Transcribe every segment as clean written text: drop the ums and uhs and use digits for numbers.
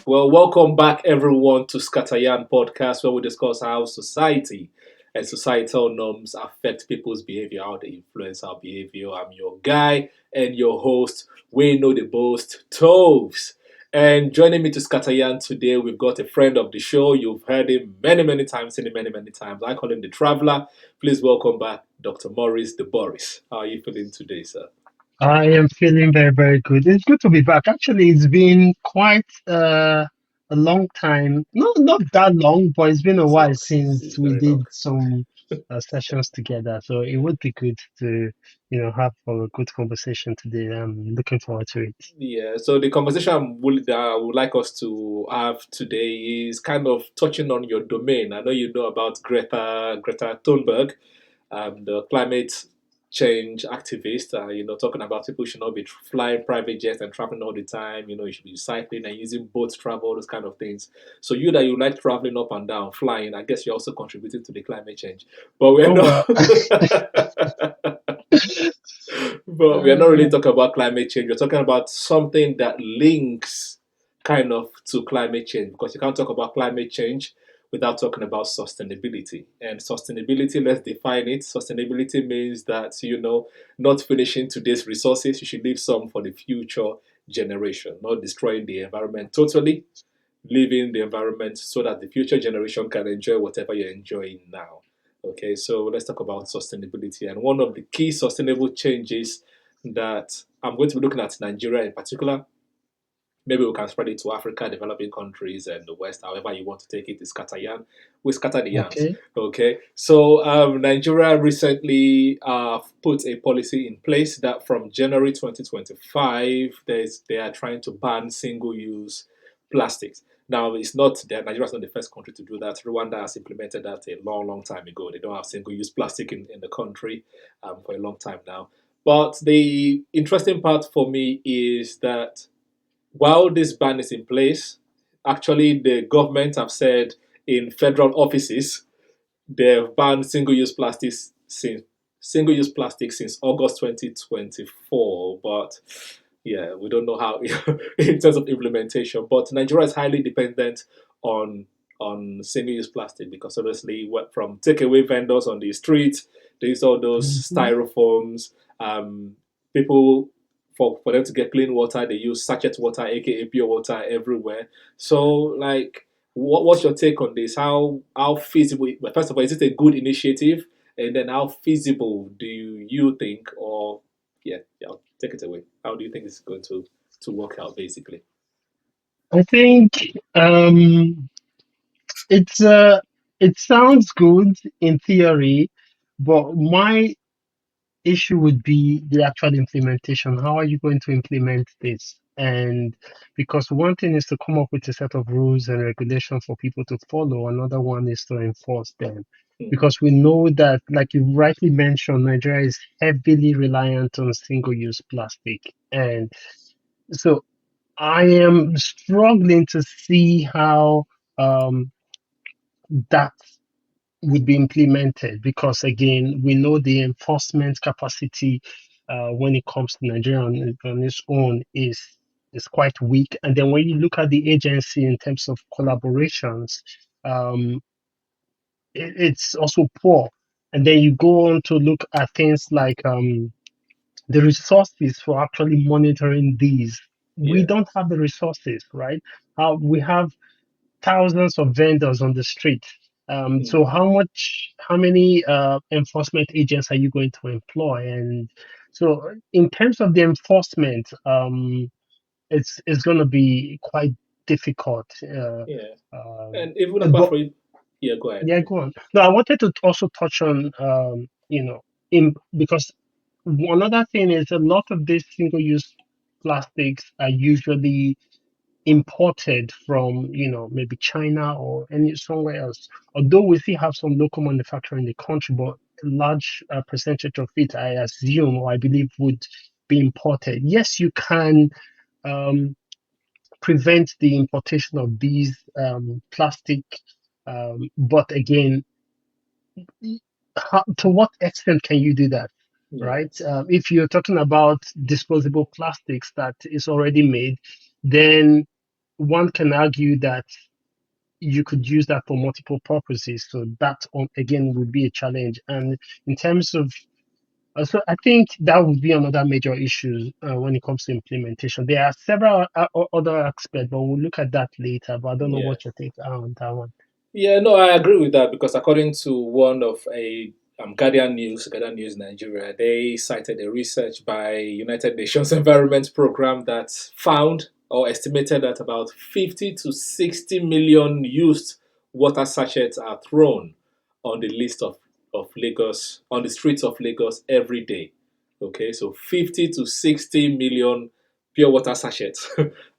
Well, welcome back everyone to ScatterYarn Podcast, where we discuss how society and societal norms affect people's behavior, how they influence our behavior. I'm your guy and your host. We know the boast, Toves. And joining me to ScatterYarn today, we've got a friend of the show. You've heard him many times, seen him many times. I call him the Traveler. Please welcome back Dr. Morris the Boris. How are you feeling today, sir? I am feeling very good. It's good to be back. Actually, it's been quite a long time. Not that long, but it's been a It's while long. since It's we very long. did some sessions together. So it would be good to, have a good conversation today. I'm looking forward to it. Yeah, so the conversation that I would like us to have today is kind of touching on your domain. I know you know about Greta Thunberg, the climate change activist. Talking about people should not be flying private jets and traveling all the time. You should be cycling and using boat travel, those kind of things. So you like traveling up and down, flying. I guess you're also contributing to the climate change. But we're Oh well. not. But we are not really Uh, talking about climate change. We're talking about something that links kind of to climate change because you can't talk about climate change without talking about sustainability. And sustainability, let's define it. Sustainability means that, not finishing today's resources, you should leave some for the future generation, not destroying the environment totally, leaving the environment so that the future generation can enjoy whatever you're enjoying now. Okay, so let's talk about sustainability. And one of the key sustainable changes that I'm going to be looking at Nigeria in particular. Maybe we can spread it to Africa, developing countries, and the West. However, you want to take it, is scatter yarn. We scatter the yarns. okay. Okay. So Nigeria recently put a policy in place that from January 2025, they are trying to ban single-use plastics. Now, it's not that Nigeria is not the first country to do that. Rwanda has implemented that a long time ago. They don't have single-use plastic in the country for a long time now. But the interesting part for me is that while this ban is in place, actually the government have said in federal offices they've banned single-use plastic since August 2024. But yeah, we don't know how in terms of implementation. But Nigeria is highly dependent on single-use plastic because obviously from takeaway vendors on the street, they use all those Mhm. styrofoams. People for them to get clean water, they use sachet water, aka pure water, everywhere. So like what's your take on this? How feasible? Well, first of all, is it a good initiative? And then how feasible do you think? Or yeah, take it away. How do you think it's going to work out, basically? I think it's it sounds good in theory, but my issue would be the actual implementation. How are you going to implement this? And because one thing is to come up with a set of rules and regulations for people to follow, another one is to enforce them. Mm-hmm. Because we know that, like you rightly mentioned, Nigeria is heavily reliant on single use plastic. And so I am struggling to see how that would be implemented because again we know the enforcement capacity when it comes to Nigeria on its own is quite weak, and then when you look at the agency in terms of collaborations, um, it's also poor. And then you go on to look at things like the resources for actually monitoring these. We Yeah. don't have the resources, right? We have thousands of vendors on the street. So Mm-hmm. how many enforcement agents are you going to employ? And so in terms of the enforcement, it's going to be quite difficult. Yeah. Um, And even apart but from it, yeah, go ahead. yeah, go on. No, I wanted to also touch on, in because another thing is a lot of these single-use plastics are usually imported from, maybe China or any somewhere else. Although we still have some local manufacturing in the country, but a large percentage of it, I assume or I believe, would be imported. Yes, you can um, prevent the importation of these plastic, but again, to what extent can you do that? Yeah. Right? If you're talking about disposable plastics that is already made, then one can argue that you could use that for multiple purposes. So that again would be a challenge. And in terms of so I think that would be another major issue when it comes to implementation. There are several other aspects, but we'll look at that later. But I don't know Yeah. what your take are on that one. Yeah, no, I agree with that because according to one of a Guardian News Nigeria, they cited a research by United Nations Environment Program that found or estimated that about 50 to 60 million used water sachets are thrown on the list of Lagos, on the streets of Lagos every day. Okay, so 50 to 60 million pure water sachets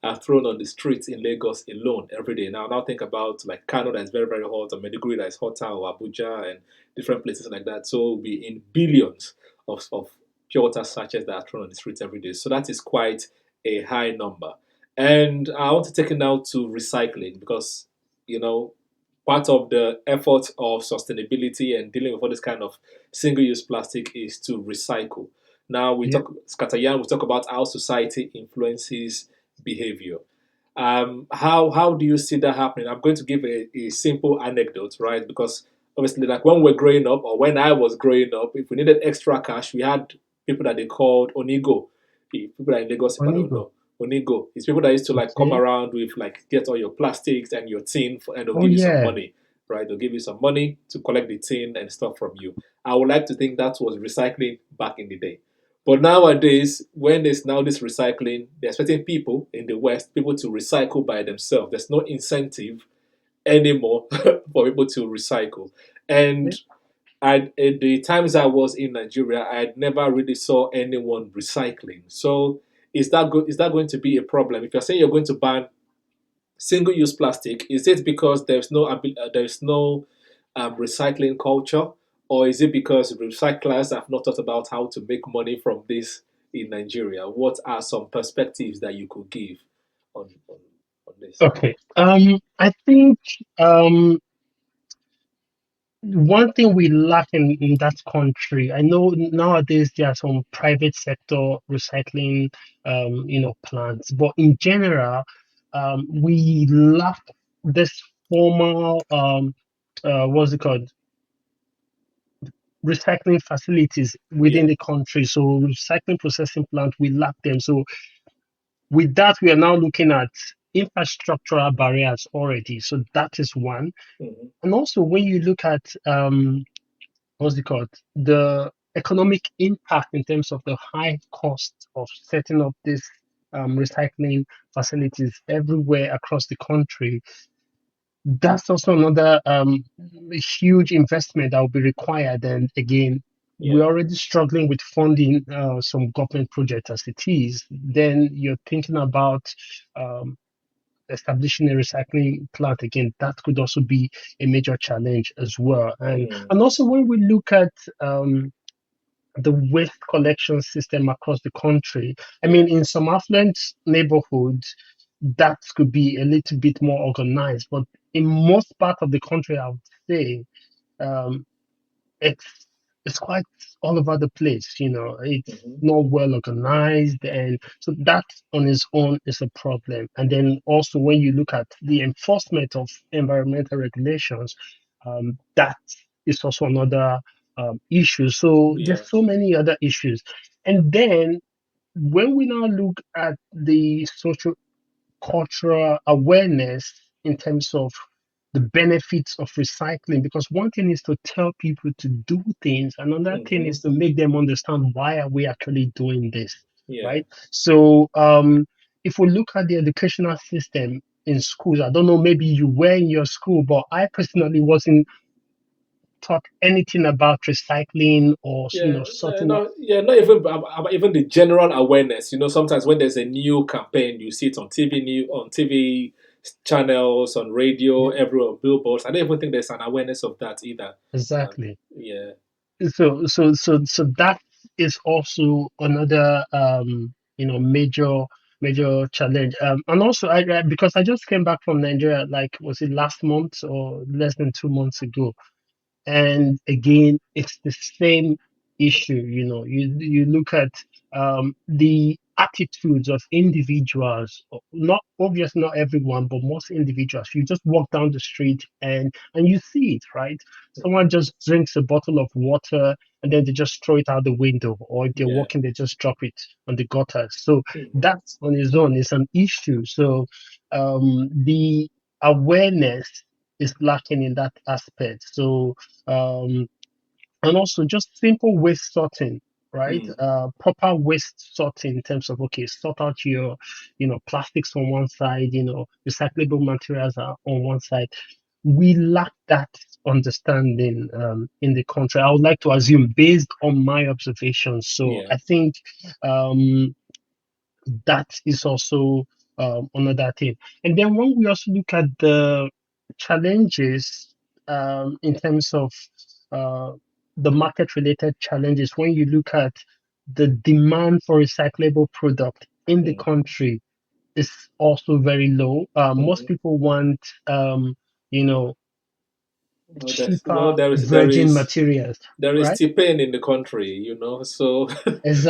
are thrown on the streets in Lagos alone every day. Now think about like Kano that is very, very hot, or Maiduguri that is hotter, or Abuja and different places like that. So it'll be in billions of pure water sachets that are thrown on the streets every day. So that is quite a high number. And I want to take it now to recycling because, you know, part of the effort of sustainability and dealing with all this kind of single-use plastic is to recycle. Now we Yeah. talk ScatterYarn, we talk about how society influences behavior. How do you see that happening? I'm going to give a simple anecdote, right? Because obviously, like when we're growing up, or when I was growing up, if we needed extra cash, we had people that they called Onigo. People that in Lagos if I don't Onigo. know. Onigo. It's people that used to like come Okay. around with like get all your plastics and your tin and they'll Oh give you some yeah. money, right? They'll give you some money to collect the tin and stuff from you. I would like to think that was recycling back in the day. But nowadays, when there's now this recycling, they're expecting people in the West, people to recycle by themselves. There's no incentive anymore for people to recycle. And Yeah. at the times I was in Nigeria, I never really saw anyone recycling. So is that good? Is that going to be a problem? If you're saying you're going to ban single-use plastic, is it because there's no recycling culture, or is it because recyclers have not thought about how to make money from this in Nigeria? What are some perspectives that you could give on, on this? Okay. I think one thing we lack in that country, I know nowadays there are some private sector recycling, plants, but in general, we lack this formal, what's it called, recycling facilities within Yeah. the country. So recycling processing plant, we lack them. So with that, we are now looking at infrastructural barriers already. So that is one. Hmm. And also when you look at what's it called? The economic impact in terms of the high cost of setting up these recycling facilities everywhere across the country. That's also another huge investment that will be required. And again, we're Yeah. already struggling with funding some government projects as it is. Then you're thinking about um, establishing a recycling plant again. That could also be a major challenge as well. And Mm. and also when we look at the waste collection system across the country. I Yeah. mean, in some affluent neighborhoods, that could be a little bit more organized, but in most part of the country, I would say um, it's it's quite all over the place. It's Hmm. not well organized, and so that on its own is a problem. And then also when you look at the enforcement of environmental regulations, that is also another issue. So there's so Yes. many other issues. And then when we now look at the social cultural awareness in terms of the benefits of recycling, because one thing is to tell people to do things, another thing Hmm. is to make them understand why are we actually doing this, Yeah. right? So if we look at the educational system in schools, I don't know, maybe you were in your school, but I personally wasn't taught anything about recycling or Yeah, no, sorting. no, yeah, not even even the general awareness. Sometimes when there's a new campaign, you see it on TV channels, on radio, Yeah, everywhere, billboards. I don't even think there's an awareness of that either. Um, exactly. yeah, So that is also another major challenge. And also because I just came back from Nigeria, like was it last month or less than 2 months ago, and again it's the same issue. You look at the attitudes of individuals, not obvious, not everyone, but most individuals. You just walk down the street and you see it, right? Someone just drinks a bottle of water and then they just throw it out the window, or if they're Yeah. walking, they just drop it on the gutter. So Hmm. that on its own is an issue. So the awareness is lacking in that aspect. So um, and also just simple waste sorting, right? Hmm. Proper waste sorting in terms of, okay, sort out your, plastics on one side, recyclable materials are on one side. We lack that understanding in the country. I would like to assume, based on my observations. So Yeah. I think um, that is also another thing. And then when we also look at the challenges in terms of uh, the market related challenges, when you look at the demand for recyclable product in the Hmm. country is also very low. Most Hmm. people want, you know, Well, cheaper there is virgin materials, there is right? T-pain in the country, so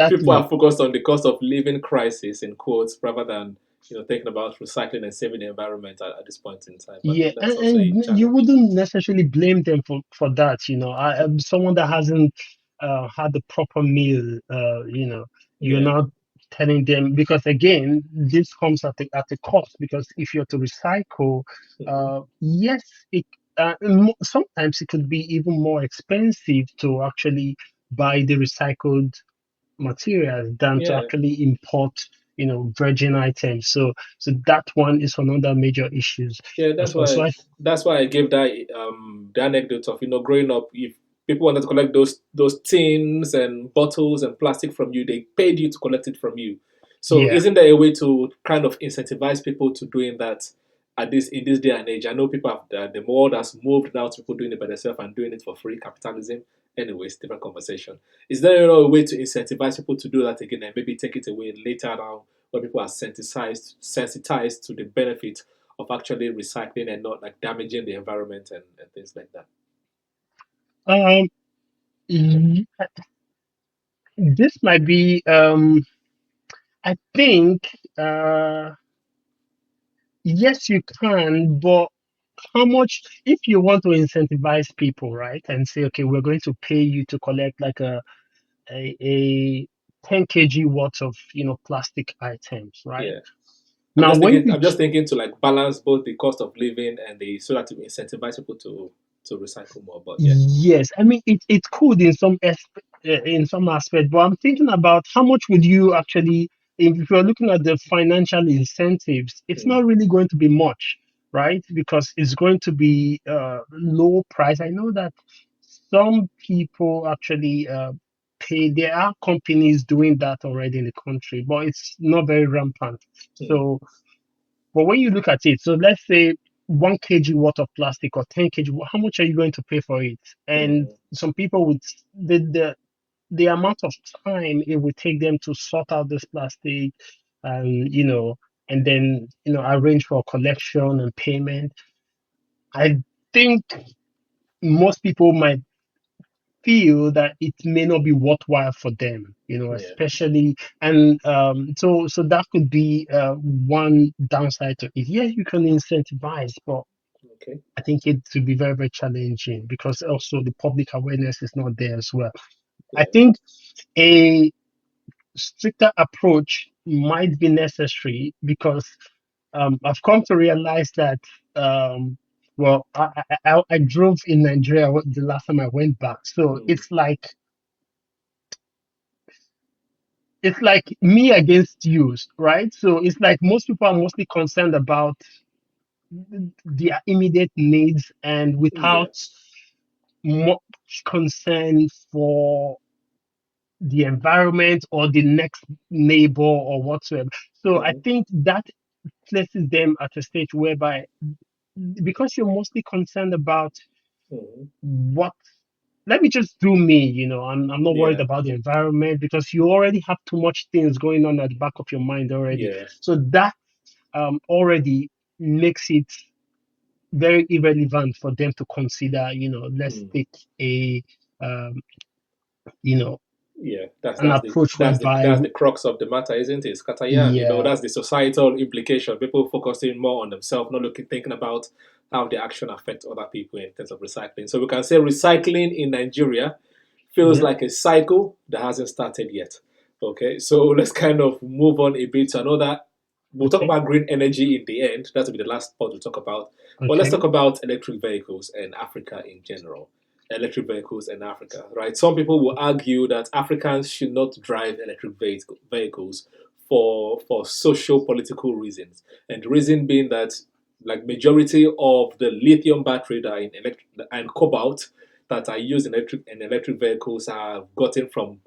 people are Exactly. focused on the cost of living crisis in quotes rather than thinking about recycling and saving the environment at this point in time. I Yeah, think that's also a and you challenge. wouldn't necessarily blame them for that. I am someone that hasn't had the proper meal. You're Yeah. not telling them, because again, this comes at a cost, because if you're to recycle, Hmm. yes, sometimes it could be even more expensive to actually buy the recycled materials than to Yeah. actually import, virgin items. So that one is another major issues Yeah, as well. So that's why I gave that the anecdote of growing up. If people wanted to collect those tins and bottles and plastic from you, they paid you to collect it from you. So yeah, isn't there a way to kind of incentivize people to doing that at this in this day and age? I know people have the world has moved now to people doing it by themselves and doing it for free. Capitalism, anyways, different conversation. Is there a way to incentivize people to do that again and maybe take it away later on when people are sensitized to the benefit of actually recycling and not like damaging the environment and things like that. um, y- this might be. I think yes, you can, but how much? If you want to incentivize people, right, and say, okay, we're going to pay you to collect like a 10 kg worth of plastic items, right? Yeah. Now, when you I'm just thinking to like balance both the cost of living and the so that to incentivize people to recycle more. But yeah. Yes, I mean it could in some aspect, but I'm thinking about how much would you actually, if you're looking at the financial incentives, it's Mm, not really going to be much, right? Because it's going to be low price. I know that some people actually pay. There are companies doing that already in the country, but it's not very rampant. mm, So but when you look at it, so let's say 1 kg worth of plastic or 10 kg, how much are you going to pay for it? And mm, some people would the amount of time it would take them to sort out this plastic, and and then arrange for collection and payment. I think most people might feel that it may not be worthwhile for them, yeah. especially, and so that could be one downside to it. Yeah, you can incentivize, but Okay. I think it would be very, very challenging because also the public awareness is not there as well. I Yeah. think a stricter approach might be necessary because I've come to realize that well, I drove in Nigeria the last time I went back, so Mm, it's like me against you, right? So it's like most people are mostly concerned about their immediate needs and yeah. without much concern for the environment or the next neighbor or whatsoever. So I Mm, think that places them at a stage whereby, because you're mostly concerned about mm, what, let me just do me, I'm not worried yeah. about the environment, because you already have too much things going on at the back of your mind already. Yeah. So that already makes it very irrelevant for them to consider, let's Mm, take a, um, you know, Yeah, that's an that's the approach that's the whereby, that's the crux of the matter, isn't it? ScatterYarn, yeah, that's the societal implication. People focusing more on themselves, not looking thinking about how the action affects other people in terms of recycling. So we can say recycling in Nigeria feels yeah, like a cycle that hasn't started yet. Okay, so let's kind of move on a bit to another. We'll talk okay, about green energy in the end. That will be the last part we'll talk about. But let's talk okay, about electric vehicles and Africa in general. Electric vehicles in Africa, right? Some people will argue that Africans should not drive electric vehicles for social political reasons, and the reason being that like majority of the lithium battery that are in electric and cobalt that are used in electric vehicles are gotten from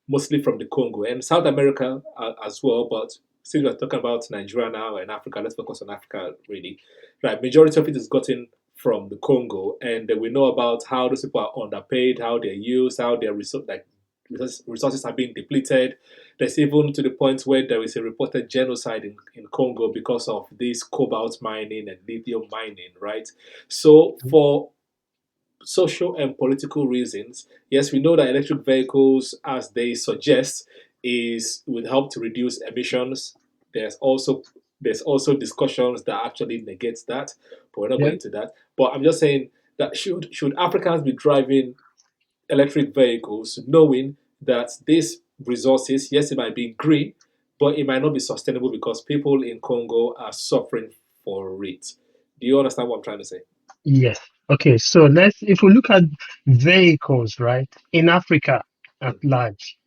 mostly from the Congo and South America as well. But since we're talking about Nigeria now and Africa, let's focus on Africa really. Right, majority of it is gotten from the Congo, and we know about how those people are underpaid, how they're used, how their resources are being depleted. There's even to the point where there is a reported genocide in Congo because of this cobalt mining and lithium mining, right? So for social and political reasons, yes, we know that electric vehicles, as they suggest, is would help to reduce emissions. There's also there's also discussions that actually negates that, but we're not yeah, going into that. But I'm just saying that should Africans be driving electric vehicles, knowing that these resources, yes, it might be green, but it might not be sustainable because people in Congo are suffering for it. Do you understand what I'm trying to say? yes. Okay, so if we look at vehicles, right, in Africa at Mm, large,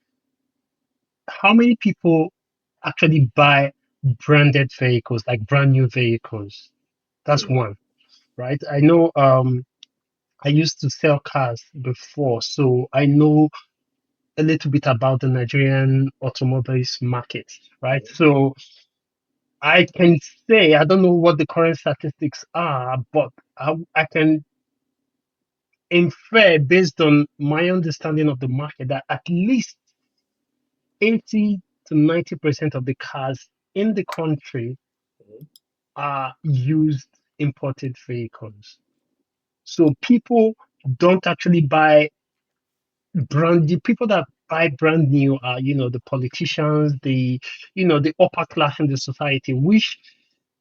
how many people actually buy branded vehicles, like brand new vehicles? That's mm, one, right? I know I used to sell cars before, so I know a little bit about the Nigerian automobiles market, right? mm, So I can say, I don't know what the current statistics are, but I can infer based on my understanding of the market that at least 80 to 90% of the cars in the country mm, are used imported vehicles. So people don't actually buy the people that buy brand new are, the politicians, the upper class in the society, which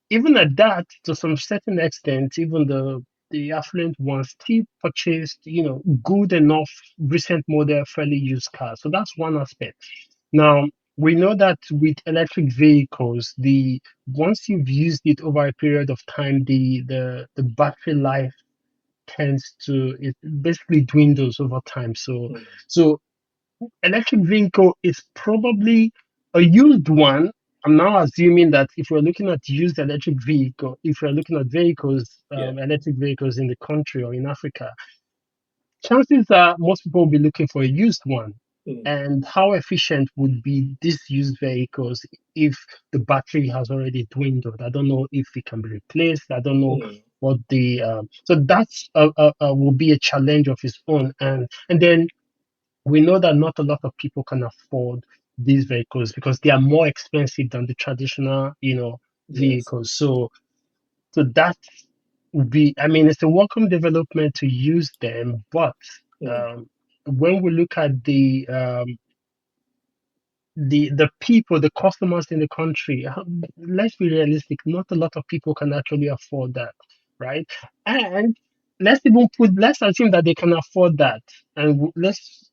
even at that, to some certain extent, even the affluent ones still purchased, good enough recent model, fairly used cars. So that's one aspect. Now, we know that with electric vehicles, the once you've used it over a period of time, the battery life tends to it basically dwindles over time. mm. So electric vehicle is probably a used one. I'm now assuming that if we're looking at used electric vehicle, if we're looking at vehicles, Yeah. electric vehicles in the country or in Africa, chances are most people will be looking for a used one. Mm, And how efficient would be these used vehicles if the battery has already dwindled? I don't know if it can be replaced. I don't know mm, what the so that's will be a challenge of its own. And then we know that not a lot of people can afford these vehicles because they are more expensive than the traditional, yes. vehicles. So that would be, I mean, it's a welcome development to use them, but Mm, um, when we look at the people, the customers in the country, let's be realistic. Not a lot of people can actually afford that, right? And let's assume that they can afford that, and let's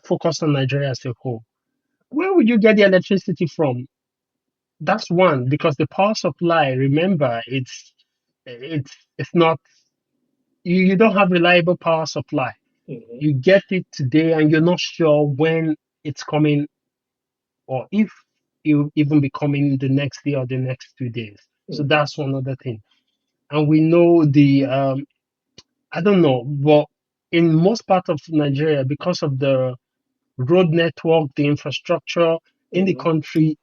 focus on Nigeria as a whole. Where would you get the electricity from? That's one, because the power supply, remember, it's not you don't have reliable power supply. mhm, You get it today and you're not sure when it's coming or if you even be coming the next day or the next 2 days. So mhm, that's one other thing. And we know I don't know, but in most part of Nigeria, because of the road network, the infrastructure in the mhm. country,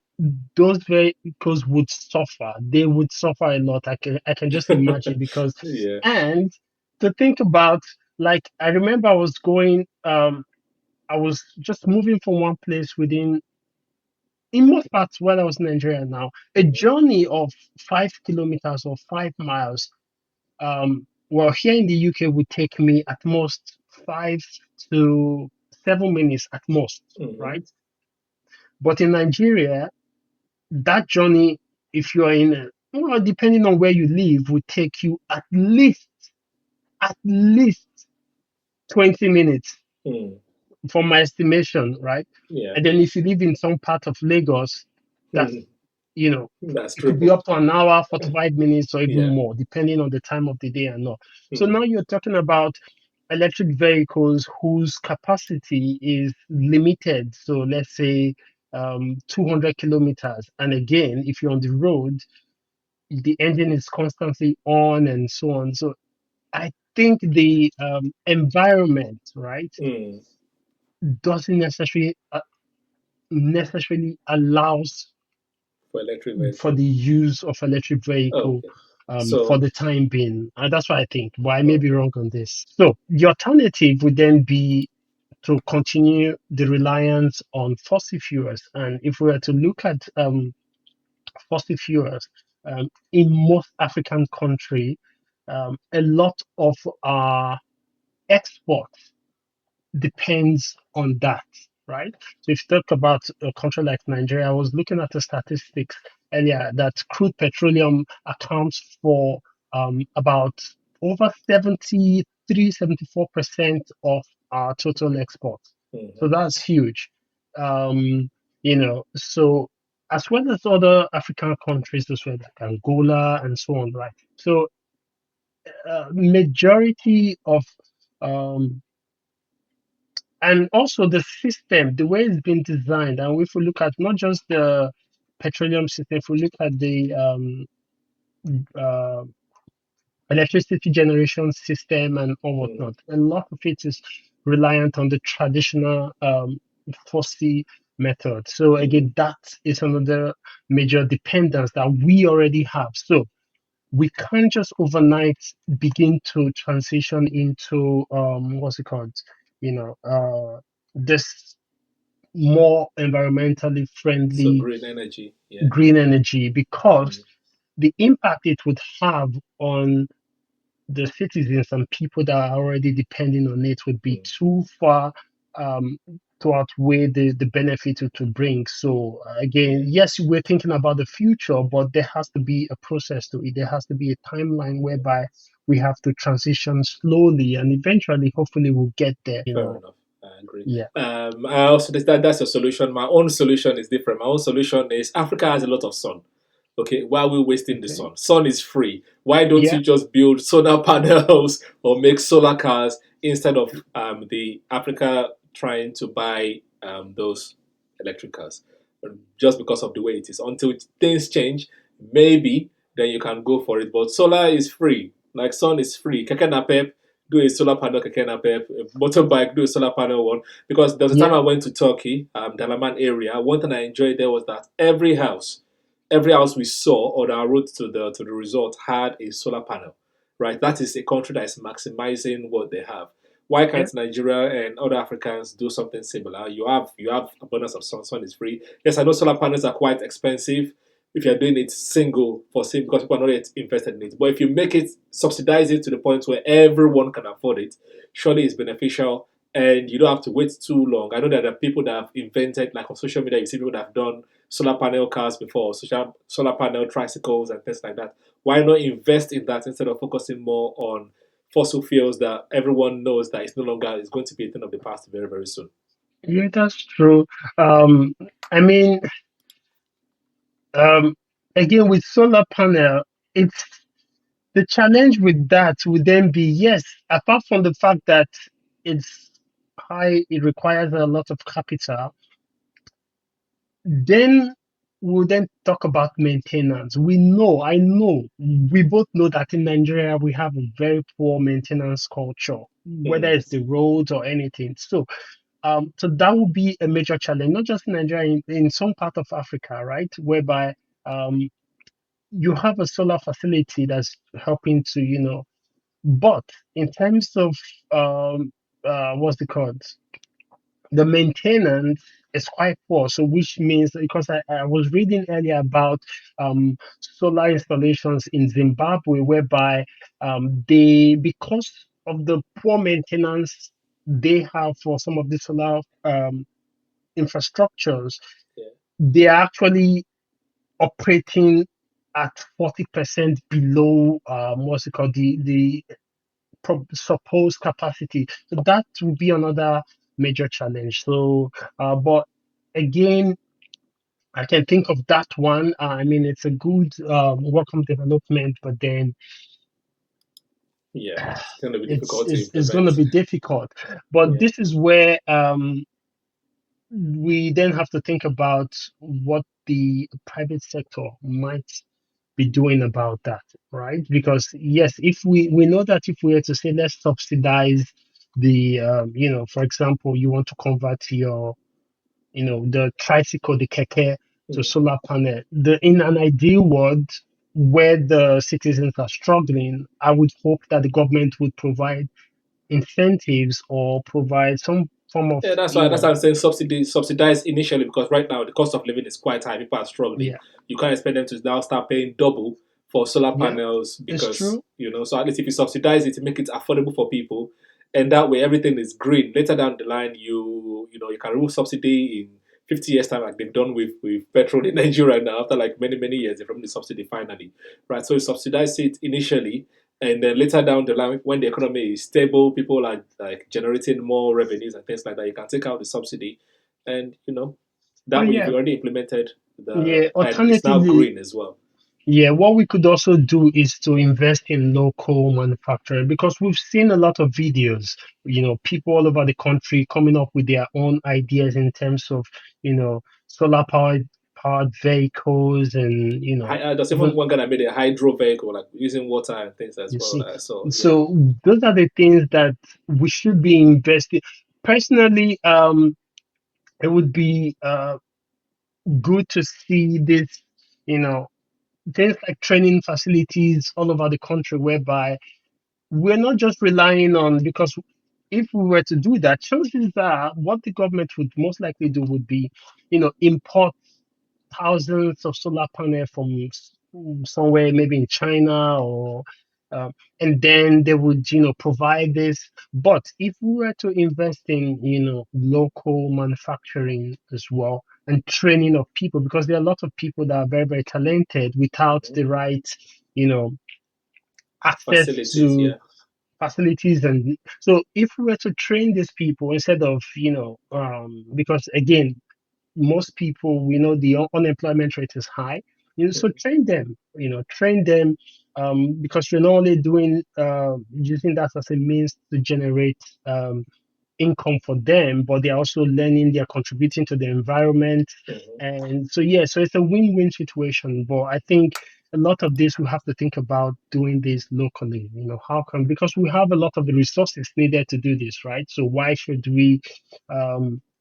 those vehicles would suffer. They would suffer a lot. I can just imagine because, Yeah. and to think about, like I remember I was just moving from one place within in most parts while I was in Nigeria now, a Mhm, journey of 5 kilometers or 5 miles. Well, here in the UK would take me at most 5 to 7 minutes at most, Mm-hmm. right? But in Nigeria, that journey, if you're in, well, depending on where you live, would take you at least 20 minutes Mm. from my estimation, right? Yeah. And then if you live in some part of Lagos, that's, Mm. you know, That's it could be triple. up to an hour, 45 minutes, or even Yeah. more, depending on the time of the day and all. So Mm. now you're talking about electric vehicles whose capacity is limited. So let's say 200 kilometers. And again, if you're on the road, the engine is constantly on and so on. So I think the environment, right, Mm. doesn't necessarily allows For electric for vehicles. the use of electric vehicle Okay. for So, the time being. That's what I think, but I may be okay. wrong on this. So the alternative would then be to continue the reliance on fossil fuels. And if we were to look at fossil fuels in most African countries, a lot of our exports depends on that, right? So if you talk about a country like Nigeria, I was looking at the statistics earlier that crude petroleum accounts for about over 74% of our total exports. So Mm-hmm. that's huge. Um, so as well as other African countries as well, like Angola and so on, right? So majority of um, and also the system, the way it's been designed, and if we look at not just the petroleum system, if we look at the uh, electricity generation system and all Mm. whatnot, a lot of it is reliant on the traditional fossil method. So Mm. again, that is another major dependence that we already have. So we can't just overnight begin to transition into what's it called? This more environmentally So friendly green energy. Yeah. green energy because Mm. the impact it would have on the citizens and people that are already depending on it would be Mm. too far um, to outweigh the benefit it would bring. So again, Yeah. yes, we're thinking about the future, but there has to be a process to it. There has to be a timeline Yeah. whereby we have to transition slowly, and eventually, hopefully, we'll get there. Fair enough. I agree. Yeah. I also that's a solution. My own solution is different. My own solution is Africa has a lot of sun. Okay, why are we wasting the Okay. sun? Sun is free. Why don't Yeah. you just build solar panels or make solar cars instead of the Africa trying to buy those electric cars? Just because of the way it is. Until things change, maybe then you can go for it. But solar is free. Like sun is free. Keke napep, do a solar panel keke napep. A motorbike, do a solar panel one. Because there was a time Yeah. I went to Turkey, Dalaman area. One thing I enjoyed there was that every house we saw on our road to the resort had a solar panel. Right, that is a country that is maximizing what they have. Why Yeah. can't Nigeria and other Africans do something similar? You have abundance of sun. Sun is free. Yes, I know solar panels are quite expensive if you're doing it single for single because people are not yet invested in it. But if you make it subsidize it to the point where everyone can afford it, surely it's beneficial and you don't have to wait too long. I know that there are people that have invented, like on social media, you see people that have done solar panel cars before, solar panel tricycles and things like that. Why not invest in that instead of focusing more on fossil fuels that everyone knows that it's no longer is going to be a thing of the past very, very soon? Yeah, that's true. Um, I mean, um, again, with solar panel, it's the challenge with that would then be yes, apart from the fact that it's high, it requires a lot of capital, then we'll then talk about maintenance. I know, we both know that in Nigeria we have a very poor maintenance culture, whether Mm. it's the roads or anything. So that would be a major challenge, not just in Nigeria, in some part of Africa, right? Whereby um, you have a solar facility that's helping to, but in terms of what's it called? The maintenance is quite poor. So which means because I was reading earlier about solar installations in Zimbabwe, whereby they because of the poor maintenance they have for some of the solar infrastructures, Yeah. they are actually operating at 40% below what's it called, the supposed capacity. So that will be another major challenge. So, but again, I can think of that one. I mean, it's a good welcome development, but then Yeah. It's going to be difficult to it's going to implement. be difficult. But Yeah. this is where we then have to think about what the private sector might be doing about that, right? Because yes, if we know that if we were to say let's subsidize the for example, you want to convert your the tricycle, the keke to Mm. solar panel. The In an ideal world where the citizens are struggling, I would hope that the government would provide incentives or provide some form of Yeah, that's why I'm saying subsidize initially, because right now the cost of living is quite high. People are struggling. yeah, You can't expect them to now start paying double for solar yeah, panels it's because true. so at least if you subsidize it to make it affordable for people, and that way everything is green. Later down the line, you can remove subsidy in 50 years time, like they've done with petrol in Nigeria now. After like many years, they've removed the subsidy finally, right? So you subsidize it initially, and then later down the line, when the economy is stable, people are like generating more revenues and things like that. You can take out the subsidy, and Oh that way you've yeah, already implemented yeah. and it's now Alternatively, green as well. yeah, what we could also do is to invest in local manufacturing because we've seen a lot of videos, people all over the country coming up with their own ideas in terms of, solar powered vehicles and, There's even even one guy that made a hydro vehicle, like using water and things as you well. see. So yeah, So those are the things that we should be investing. Personally, it would be good to see this, you know, things like training facilities all over the country whereby we're not just relying on because if we were to do that, chances are what the government would most likely do would be, import thousands of solar panels from somewhere, maybe in China or, um, and then they would, provide this. But if we were to invest in, local manufacturing as well and training of people, because there are a lot of people that are very, very talented without mhm. the right, you know, access Facilities, to yeah. facilities and so if we were to train these people instead of because again most people we know the unemployment rate is high, so Mhm. train them because you're not only doing using that as a means to generate income for them, but they're also learning, they're contributing to the environment. Mhm. And so, yeah, so it's a win-win situation. But I think a lot of this we have to think about doing this locally. How come? Because we have a lot of the resources needed to do this, right? So why should we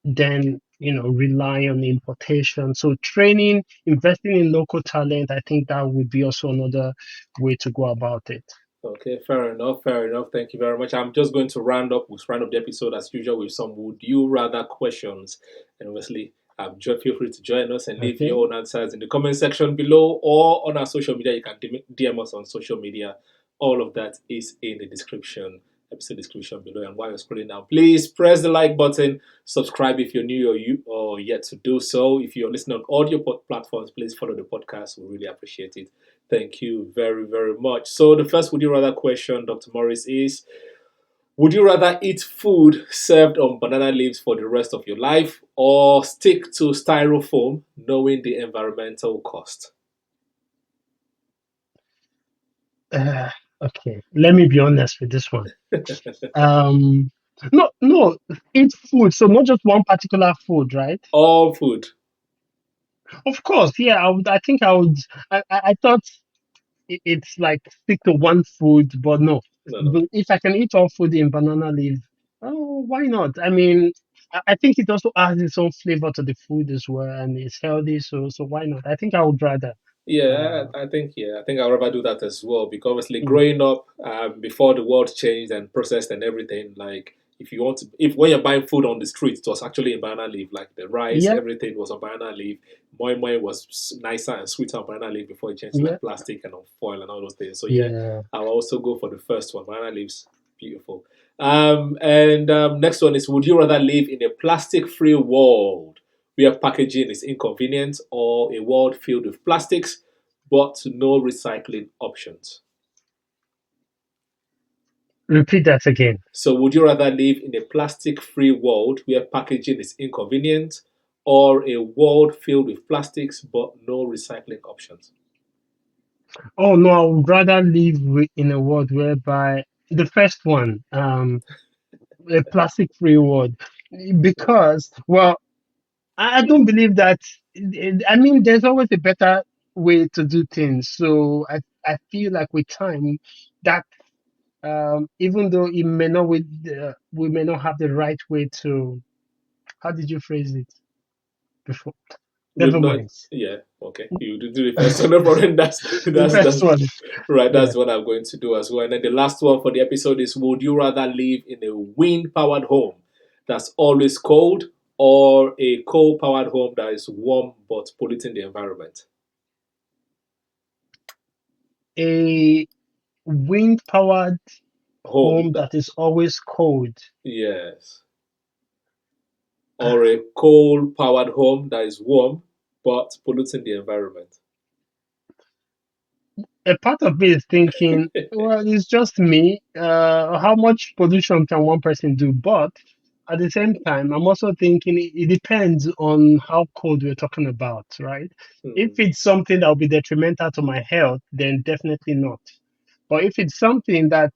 then, rely on importation? So training, investing in local talent, I think that would be also another way to go about it. Okay, fair enough. Fair enough. Thank you very much. I'm just going to round up the episode as usual with some would you rather questions. And obviously, feel free to join us and leave Okay. your own answers in the comment section below or on our social media. You can DM us on social media. All of that is in the episode description below. And while you're scrolling down, please press the like button. Subscribe if you're new or yet to do so. If you're listening on audio platforms, please follow the podcast. We really appreciate it. Thank you very, very much. So, the first would you rather question, Dr. Morris, is would you rather eat food served on banana leaves for the rest of your life or stick to styrofoam knowing the environmental cost? Uh, okay. Let me be honest with this one. Um, no, no, eat food. So not just one particular food, right? All food. Of course, yeah. I would. I think I would. I thought it's like stick to one food, but no. No, no. But if I can eat all food in banana leaf, oh, why not? I mean, I think it also adds its own flavor to the food as well, and it's healthy. So why not? I think I would rather. Yeah, Uh, I think I'd rather do that as well because obviously mm, growing up before the world changed and processed and everything, like if you want to, if when you're buying food on the street, it was actually in banana leaf, like the rice, yeah, everything was on banana leaf. Moi moi was nicer and sweeter on banana leaf before it changed to yeah, like plastic and on foil and all those things. So yeah, yeah. I'll also go for the first one. Banana leaves, beautiful. And next one is: would you rather live in a plastic-free world where packaging is inconvenient, or a world filled with plastics but no recycling options? Repeat that again. So, would you rather live in a plastic-free world where packaging is inconvenient, or a world filled with plastics but no recycling options? Oh no, I would rather live in a world whereby the first one, a plastic-free world, because well, I don't believe that. I mean, there's always a better way to do things. So I feel like with time, that even though it may not we may not have the right way to. How did you phrase it before? We've Never not, mind. yeah, okay. You do the first one, no problem. The first That's one. right. Yeah. That's what I'm going to do as well. And then the last one for the episode is: would you rather live in a wind-powered home that's always cold, or a coal-powered home that is warm but polluting the environment? A wind-powered Home home that, that is always cold. yes, Ah, or a coal-powered home that is warm but polluting the environment. a part of me is thinking, well, it's just me. How much pollution can one person do? But at the same time, I'm also thinking it depends on how cold we're talking about, right? If Hmm. it's something that will be detrimental to my health, then definitely not. But if it's something that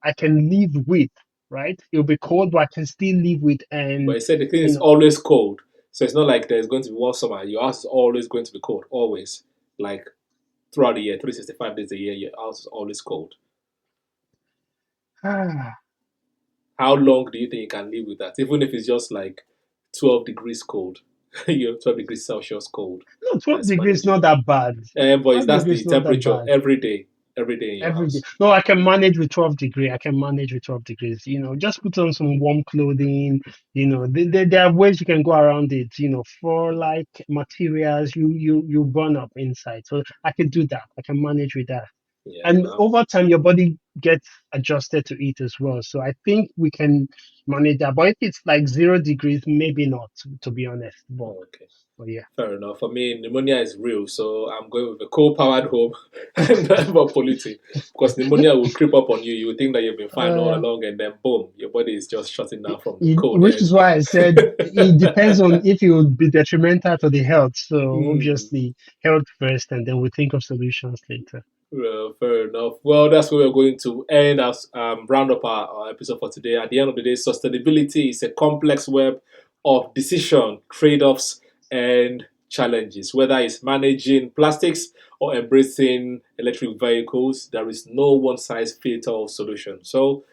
I can live with, right? It'll be cold, but I can still live with, But and he said the thing you is know, always cold. So it's not like there's going to be one summer. Your house is always going to be cold, always. Like throughout the year, 365 days a year, your house is always cold. ah, How long do you think you can live with that? Even if it's just like 12 degrees cold, 12 degrees Celsius cold, no, that 12 is degrees manageable. not that bad. But is 12 that's degrees the not that temperature bad. every day in your Every day. house. No, I can manage with 12 degree. I can manage with 12 degrees. Just put on some warm clothing. There are ways you can go around it. For like materials, you burn up inside. So I can do that. I can manage with that. Yeah, And no. over time, your body gets adjusted to it as well. So I think we can manage that. But if it's like 0 degrees, maybe not, to be honest. Okay. But yeah. Fair enough. For me, pneumonia is real, so I'm going with a coal-powered home and never polluting. Because pneumonia will creep up on you. You would think that you've been fine all Uh, along, and then boom, your body is just shutting down from the cold. which And is why I said it depends on if it would be detrimental to the health. So hmm, obviously, health first, and then we think of solutions later. well, fair enough. Well, that's where we're going to end as round up our episode for today. At the end of the day, sustainability is a complex web of decision, trade-offs, and challenges. Whether it's managing plastics or embracing electric vehicles, there is no one-size-fits-all solution. So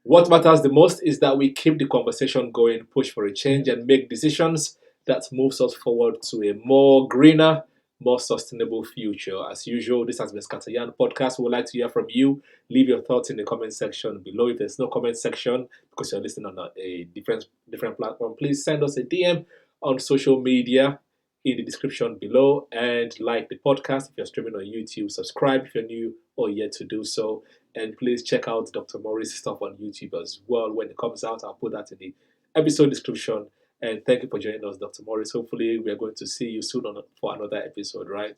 what matters the most is that we keep the conversation going, push for a Yeah, change, and make decisions that moves us forward to a more greener, more sustainable future. As usual, this has been ScatterYarn Podcast. We would like to hear from you. Leave your thoughts in the comment section below. If there's no comment section because you're listening on a different platform, please send us a DM on social media in the description below, and like the podcast if you're streaming on YouTube. Subscribe if you're new or yet to do so, and please check out Dr. Morris' stuff on YouTube as well. When it comes out, I'll put that in the episode description. And thank you for joining us, Dr. Morris. Hopefully, we are going to see you soon for another episode, right?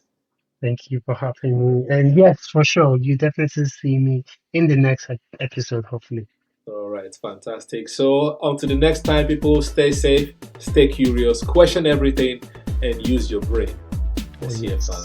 thank you for having me. And yes, for sure, you definitely see me in the next episode, hopefully. All right, fantastic. So, until the next time, people, stay safe, stay curious, question everything, and use your brain. Oh Let's hear, yes. fun.